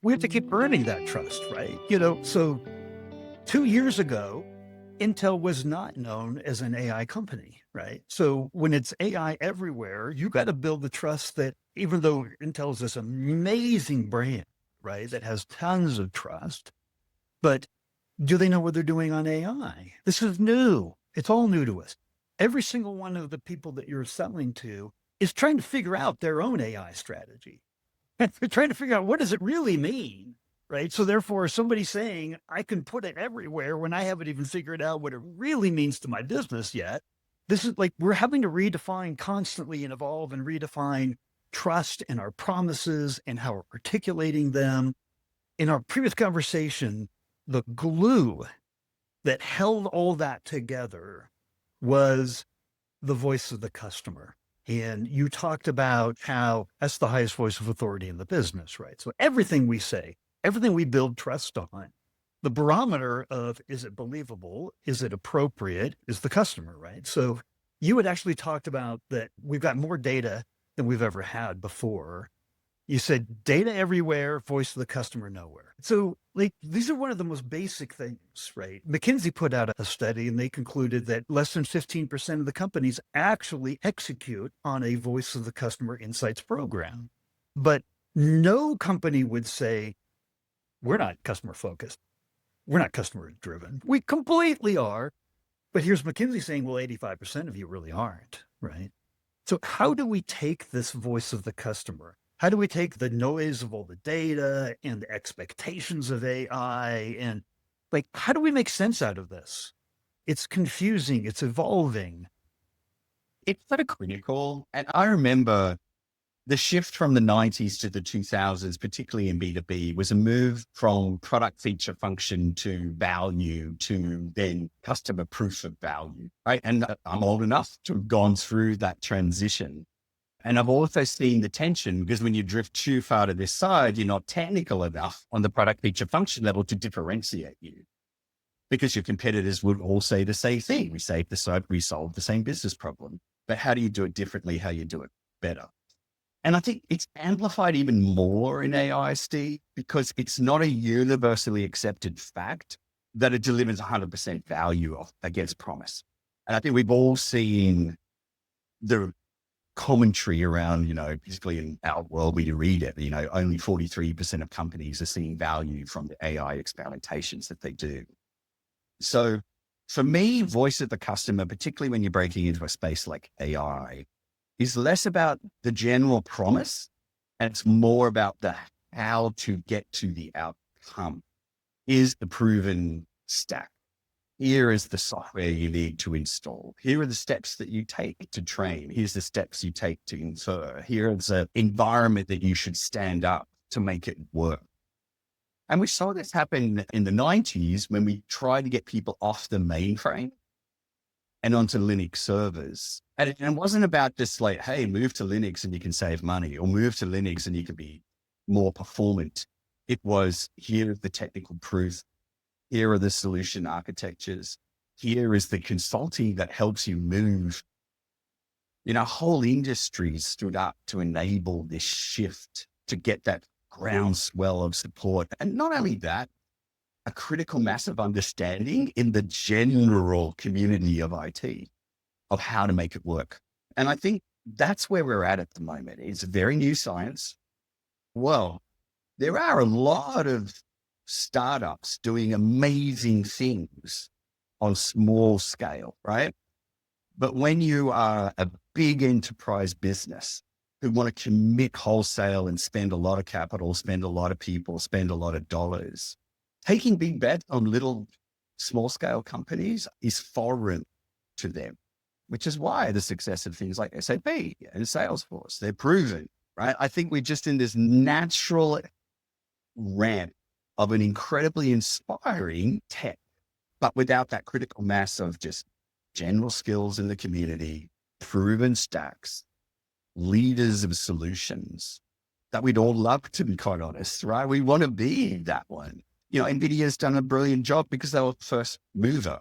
we have to keep earning that trust, right? So 2 years ago, Intel was not known as an AI company, right? So when it's AI everywhere, you got to build the trust that even though Intel is this amazing brand, right, that has tons of trust, but do they know what they're doing on AI? This is new. It's all new to us. Every single one of the people that you're selling to is trying to figure out their own AI strategy. And they're trying to figure out what does it really mean, right? So therefore, somebody saying I can put it everywhere when I haven't even figured out what it really means to my business yet. This is like we're having to redefine constantly and evolve and redefine trust and our promises and how we're articulating them. In our previous conversation, the glue that held all that together was the voice of the customer. And you talked about how that's the highest voice of authority in the business, right? So everything we say, everything we build trust on, the barometer of is it believable? Is it appropriate? Is the customer, right? So you had actually talked about that we've got more data than we've ever had before. You said data everywhere, voice of the customer nowhere. So like these are one of the most basic things, right? McKinsey put out a study and they concluded that less than 15% of the companies actually execute on a voice of the customer insights program. But no company would say, we're not customer focused. We're not customer driven. We completely are. But here's McKinsey saying, well, 85% of you really aren't, right? So how do we take this voice of the customer? How do we take the noise of all the data and the expectations of AI and like, how do we make sense out of this? It's confusing. It's evolving. It's sort of critical. And I remember the shift from the 90s to the 2000s, particularly in B2B, was a move from product feature function to value to then customer proof of value, right? And I'm old enough to have gone through that transition. And I've also seen the tension because when you drift too far to this side, you're not technical enough on the product feature function level to differentiate you because your competitors would all say the same thing. We solve the same business problem, but how do you do it differently? How you do it better? And I think it's amplified even more in AI, Steve, because it's not a universally accepted fact that it delivers 100% value against promise. And I think we've all seen the commentary around, particularly in our world, we read it, only 43% of companies are seeing value from the AI experimentations that they do. So for me, voice of the customer, particularly when you're breaking into a space like AI, is less about the general promise and it's more about the how to get to the outcome. Is the proven stack. Here is the software you need to install. Here are the steps that you take to train. Here's the steps you take to infer. Here is the environment that you should stand up to make it work. And we saw this happen in the 90s when we tried to get people off the mainframe and onto Linux servers. And it wasn't about just like, hey, move to Linux and you can save money, or move to Linux and you can be more performant. It was, here is the technical proof. Here are the solution architectures. Here is the consulting that helps you move. Whole industries stood up to enable this shift, to get that groundswell of support. And not only that, a critical mass of understanding in the general community of IT of how to make it work. And I think that's where we're at the moment. It's very new science. Well, there are a lot of startups doing amazing things on small scale, right? But when you are a big enterprise business who want to commit wholesale and spend a lot of capital, spend a lot of people, spend a lot of dollars, taking big bets on little small scale companies is foreign to them, which is why the success of things like SAP and Salesforce, they're proven, right? I think we're just in this natural ramp of an incredibly inspiring tech, but without that critical mass of just general skills in the community, proven stacks, leaders of solutions that we'd all love, to be quite honest, right? We want to be that one. NVIDIA's done a brilliant job because they were first mover.